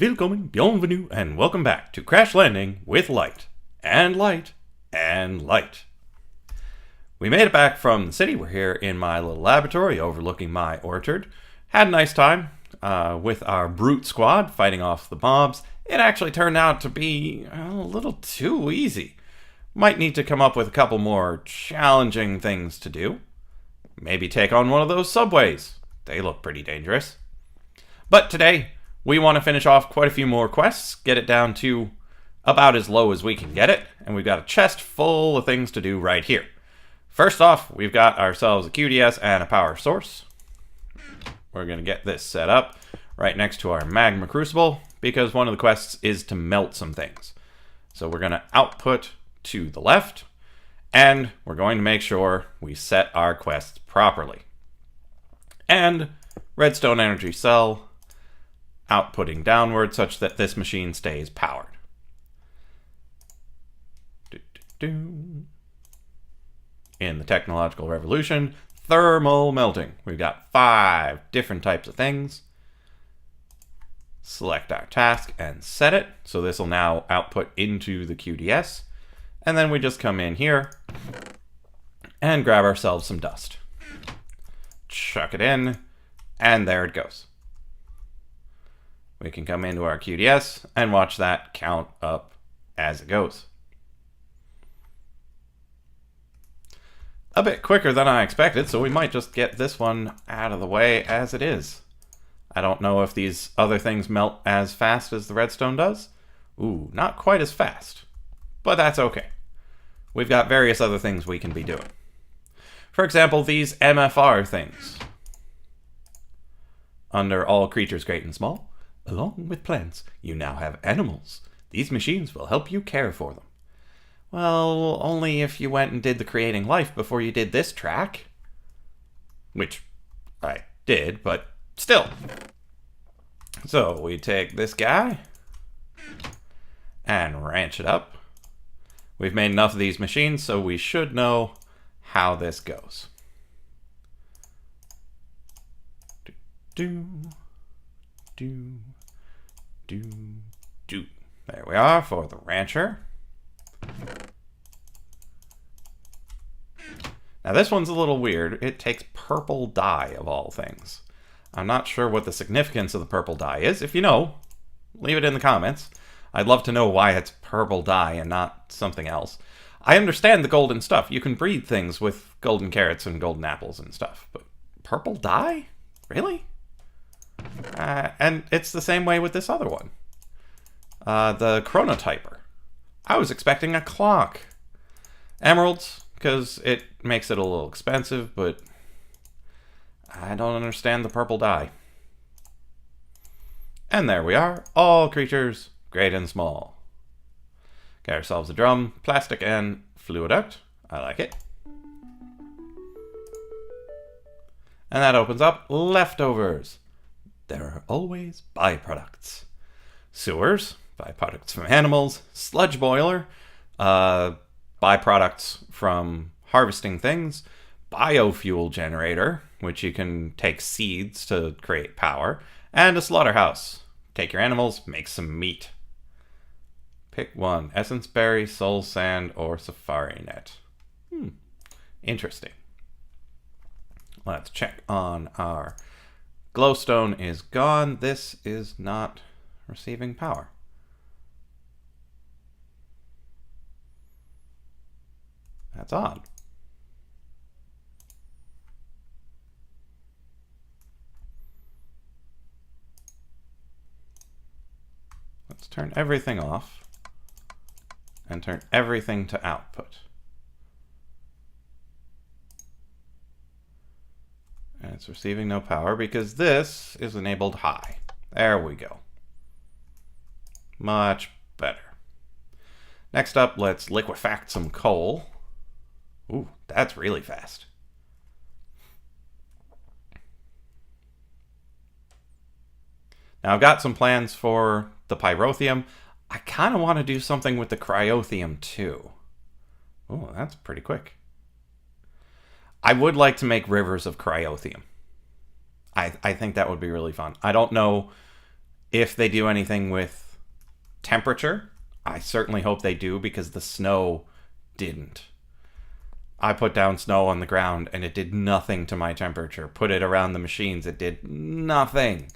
Willkommen, bienvenue, and welcome back to Crash Landing with Light, and Light, and Light. We made it back from the city. We're here in my little laboratory overlooking my orchard. Had a nice time with our brute squad fighting off the mobs. It actually turned out to be a little too easy. Might need to come up with a couple more challenging things to do. Maybe take on one of those subways. They look pretty dangerous. But today, we want to finish off quite a few more quests, get it down to about as low as we can get it, and we've got a chest full of things to do right here. First off, we've got ourselves a QDS and a power source. We're going to get this set up right next to our magma crucible, because one of the quests is to melt some things. So we're going to output to the left, and we're going to make sure we set our quests properly. And redstone energy cell, outputting downward such that this machine stays powered. In the technological revolution, thermal melting. We've got 5 different types of things. Select our task and set it. So this will now output into the QDS. And then we just come in here and grab ourselves some dust. Chuck it in, and there it goes. We can come into our QDS and watch that count up as it goes. A bit quicker than I expected, so we might just get this one out of the way as it is. I don't know if these other things melt as fast as the redstone does. Ooh, not quite as fast, but that's okay. We've got various other things we can be doing. For example, these MFR things. Under all creatures great and small, along with plants, you now have animals. These machines will help you care for them. Well, only if you went and did the creating life before you did this track. Which I did, but still. So we take this guy and ranch it up. We've made enough of these machines, so we should know how this goes. There we are for the rancher. Now this one's a little weird. It takes purple dye of all things. I'm not sure what the significance of the purple dye is. If you know, leave it in the comments. I'd love to know why it's purple dye and not something else. I understand the golden stuff. You can breed things with golden carrots and golden apples and stuff. But purple dye? Really? And it's the same way with this other one. The chronotyper. I was expecting a clock. Emeralds, because it makes it a little expensive, but I don't understand the purple dye. And there we are. All creatures, great and small. Get ourselves a drum, plastic, and fluid duct. I like it. And that opens up leftovers. There are always byproducts. Sewers, byproducts from animals. Sludge boiler, byproducts from harvesting things. Biofuel generator, which you can take seeds to create power. And a slaughterhouse. Take your animals, make some meat. Pick one. Essence berry, soul sand, or safari net. Interesting. Let's check on our glowstone is gone. This is not receiving power. That's odd. Let's turn everything off and turn everything to output. And it's receiving no power because this is enabled high. There we go. Much better. Next up, let's liquefact some coal. Ooh, that's really fast. Now I've got some plans for the pyrotheum. I kind of want to do something with the cryotheum too. Oh, that's pretty quick. I would like to make rivers of cryotheum. I think that would be really fun. I don't know if they do anything with temperature. I certainly hope they do, because the snow didn't. I put down snow on the ground and it did nothing to my temperature. Put it around the machines, it did nothing.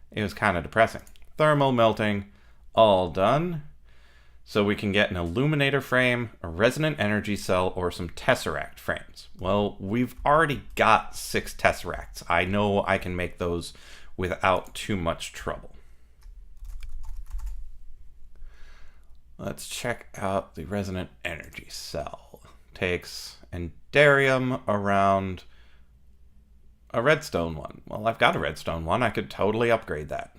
It was kind of depressing. Thermal melting, all done. So we can get an illuminator frame, a resonant energy cell, or some tesseract frames. Well, we've already got 6 tesseracts. I know I can make those without too much trouble. Let's check out the resonant energy cell. Takes Enderium around a redstone one. Well, I've got a redstone one. I could totally upgrade that.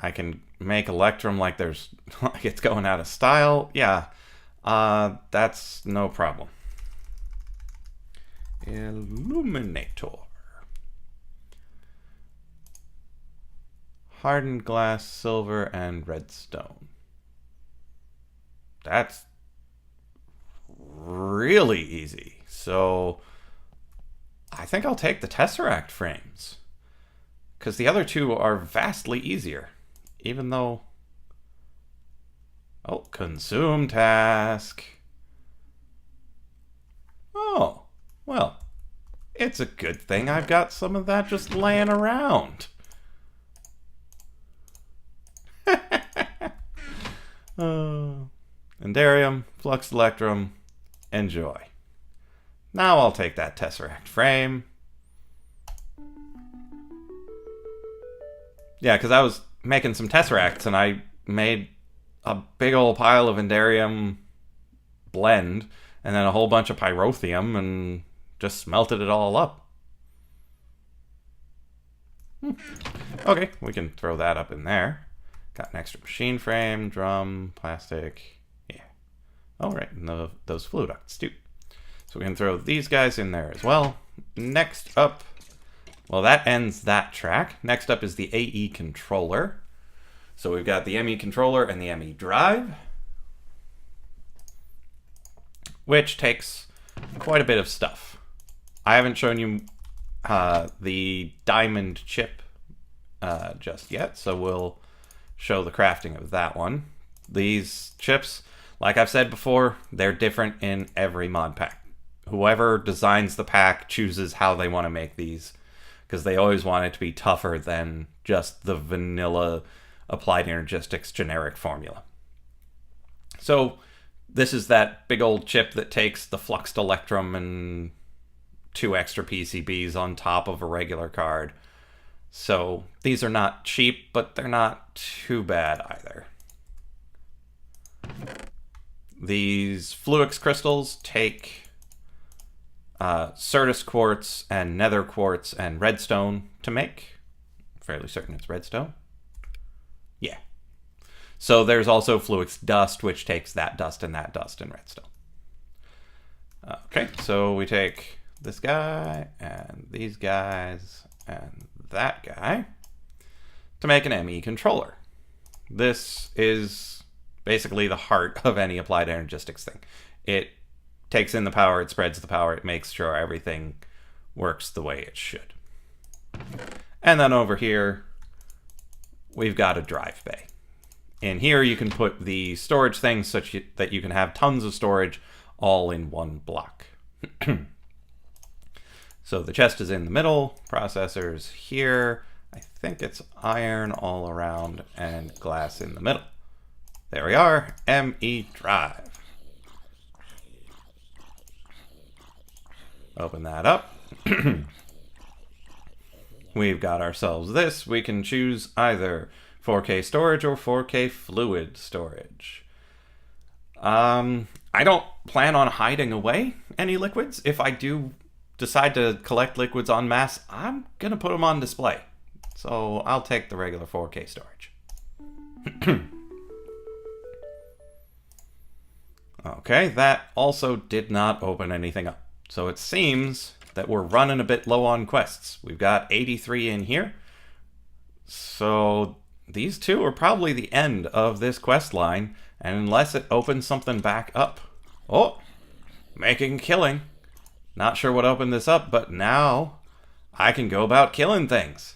I can make Electrum like like it's going out of style. Yeah, that's no problem. Illuminator. Hardened glass, silver, and redstone. That's really easy. So I think I'll take the tesseract frames, because the other two are vastly easier. Even though... Oh, consume task. Oh, well, it's a good thing I've got some of that just laying around. Enderium, Flux Electrum, enjoy. Now I'll take that tesseract frame. Yeah, because I was making some tesseracts and I made a big old pile of Enderium blend and then a whole bunch of pyrotheum and just smelted it all up. Okay, we can throw that up in there. Got an extra machine frame, drum, plastic. Yeah. All right, and those flow ducts too. So we can throw these guys in there as well. Next up, well, that ends that track. Next up is the AE controller. So we've got the ME controller and the ME drive, which takes quite a bit of stuff. I haven't shown you the diamond chip just yet, so we'll show the crafting of that one. These chips, like I've said before, they're different in every mod pack. Whoever designs the pack chooses how they want to make these, because they always want it to be tougher than just the vanilla applied energistics generic formula. So this is that big old chip that takes the fluxed electrum and 2 extra PCBs on top of a regular card. So these are not cheap, but they're not too bad either. These Fluix crystals take Certus quartz and nether quartz and redstone to make. Fairly certain it's redstone. Yeah. So there's also Fluix dust, which takes that dust and redstone. Okay, so we take this guy and these guys and that guy to make an ME controller. This is basically the heart of any applied energistics thing. It takes in the power, it spreads the power, it makes sure everything works the way it should. And then over here, we've got a drive bay. In here, you can put the storage things such that you can have tons of storage all in one block. So the chest is in the middle, processors here. I think it's iron all around and glass in the middle. There we are, ME drive. Open that up. We've got ourselves this. We can choose either 4K storage or 4K fluid storage. I don't plan on hiding away any liquids. If I do decide to collect liquids en masse, I'm going to put them on display. So I'll take the regular 4K storage. Okay, that also did not open anything up. So it seems that we're running a bit low on quests. We've got 83 in here. So these two are probably the end of this quest line, and unless it opens something back up. Oh, making killing. Not sure what opened this up, but now I can go about killing things.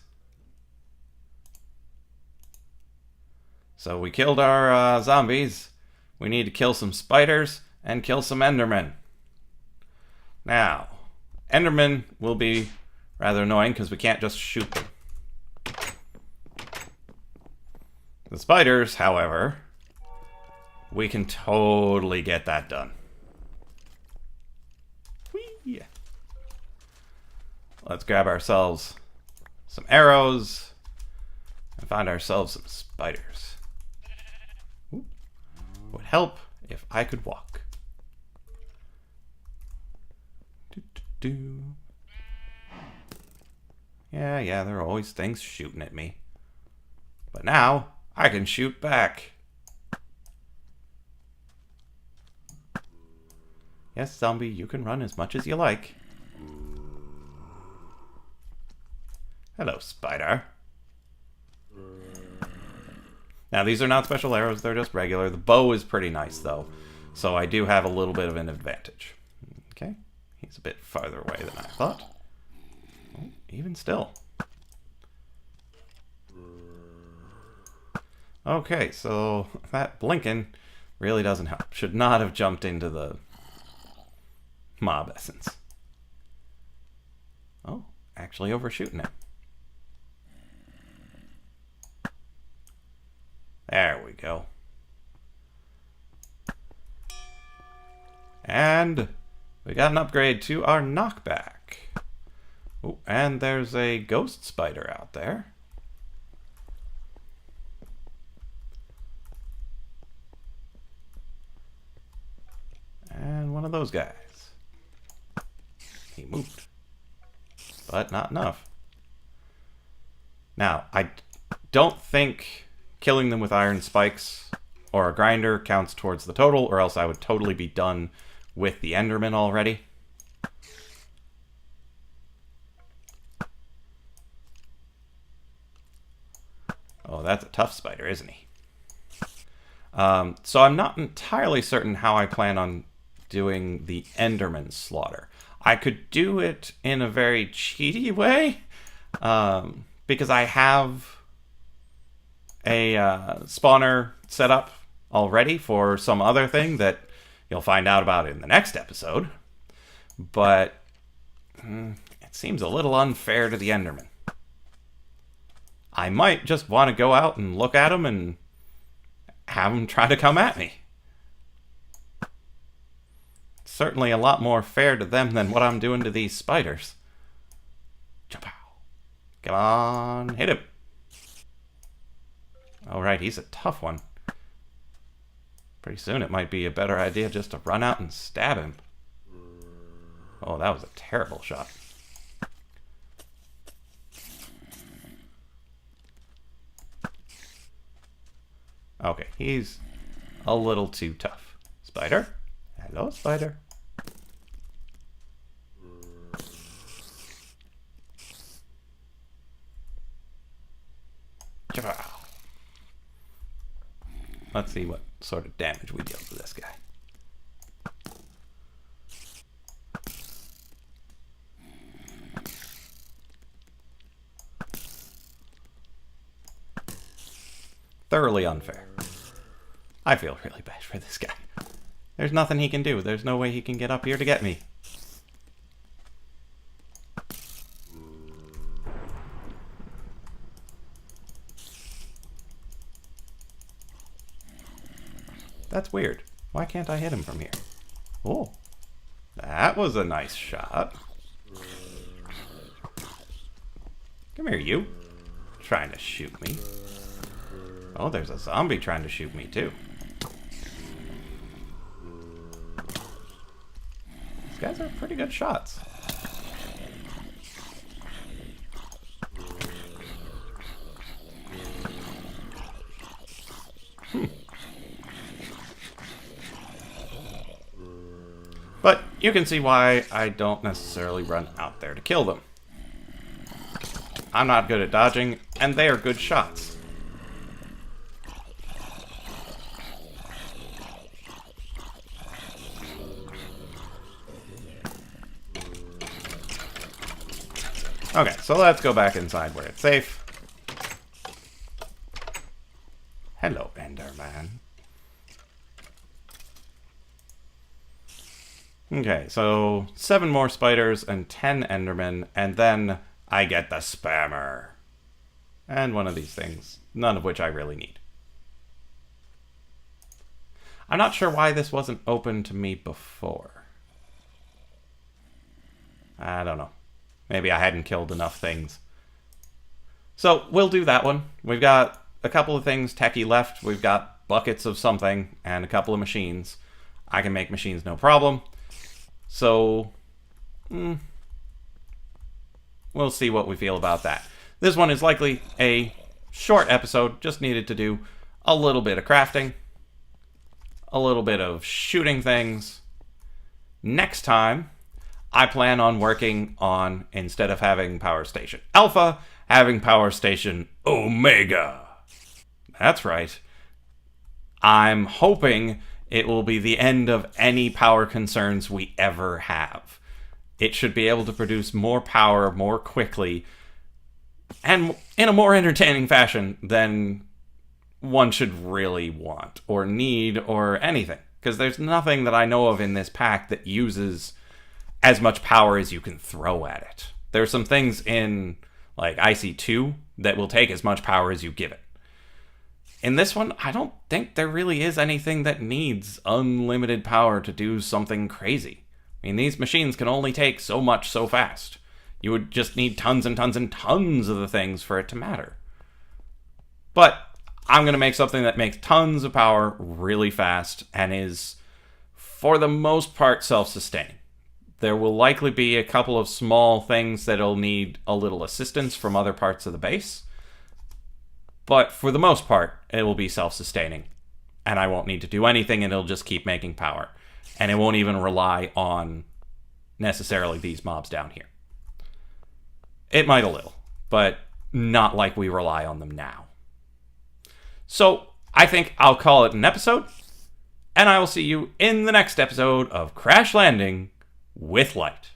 So we killed our zombies. We need to kill some spiders and kill some endermen. Now, endermen will be rather annoying because we can't just shoot them. The spiders, however, we can totally get that done. Whee! Let's grab ourselves some arrows and find ourselves some spiders. Ooh. Would help if I could walk. Yeah, there are always things shooting at me. But now, I can shoot back. Yes, zombie, you can run as much as you like. Hello, spider. Now, these are not special arrows, they're just regular. The bow is pretty nice, though. So I do have a little bit of an advantage. Okay, he's a bit farther away than I thought. Oh, even still. Okay, so that blinking really doesn't help. Should not have jumped into the mob essence. Oh, actually overshooting it. There we go. And we got an upgrade to our knockback. Oh, and there's a ghost spider out there. And one of those guys. He moved. But not enough. Now, I don't think killing them with iron spikes or a grinder counts towards the total, or else I would totally be done with the enderman already. Oh, that's a tough spider, isn't he? So I'm not entirely certain how I plan on doing the enderman slaughter. I could do it in a very cheaty way, because I have a spawner set up already for some other thing that you'll find out about in the next episode. But it seems a little unfair to the enderman. I might just want to go out and look at them and have them try to come at me. It's certainly a lot more fair to them than what I'm doing to these spiders. Jump out. Come on, hit him. Alright, he's a tough one. Pretty soon it might be a better idea just to run out and stab him. Oh, that was a terrible shot. Okay, he's a little too tough. Spider? Hello, spider. Let's see what sort of damage we deal to this guy. Thoroughly unfair. I feel really bad for this guy. There's nothing he can do. There's no way he can get up here to get me. That's weird. Why can't I hit him from here? Oh, that was a nice shot. Come here, you. Trying to shoot me. Oh, there's a zombie trying to shoot me, too. These guys are pretty good shots. But you can see why I don't necessarily run out there to kill them. I'm not good at dodging, and they are good shots. Okay, so let's go back inside where it's safe. Hello, Okay, so 7 more spiders and 10 endermen, and then I get the spammer. And one of these things, none of which I really need. I'm not sure why this wasn't open to me before. I don't know. Maybe I hadn't killed enough things. So we'll do that one. We've got a couple of things techie left. We've got buckets of something and a couple of machines. I can make machines no problem. So we'll see what we feel about that. This one is likely a short episode. Just needed to do a little bit of crafting, a little bit of shooting things. Next time, I plan on working on, instead of having Power Station Alpha, having Power Station Omega. That's right. I'm hoping it will be the end of any power concerns we ever have. It should be able to produce more power more quickly and in a more entertaining fashion than one should really want or need or anything. Because there's nothing that I know of in this pack that uses as much power as you can throw at it. There's some things in like IC2 that will take as much power as you give it. In this one, I don't think there really is anything that needs unlimited power to do something crazy. I mean, these machines can only take so much so fast. You would just need tons and tons and tons of the things for it to matter. But I'm going to make something that makes tons of power really fast and is, for the most part, self-sustaining. There will likely be a couple of small things that'll need a little assistance from other parts of the base. But for the most part, it will be self-sustaining. And I won't need to do anything, and it'll just keep making power. And it won't even rely on necessarily these mobs down here. It might a little, but not like we rely on them now. So I think I'll call it an episode, and I will see you in the next episode of Crash Landing with Light.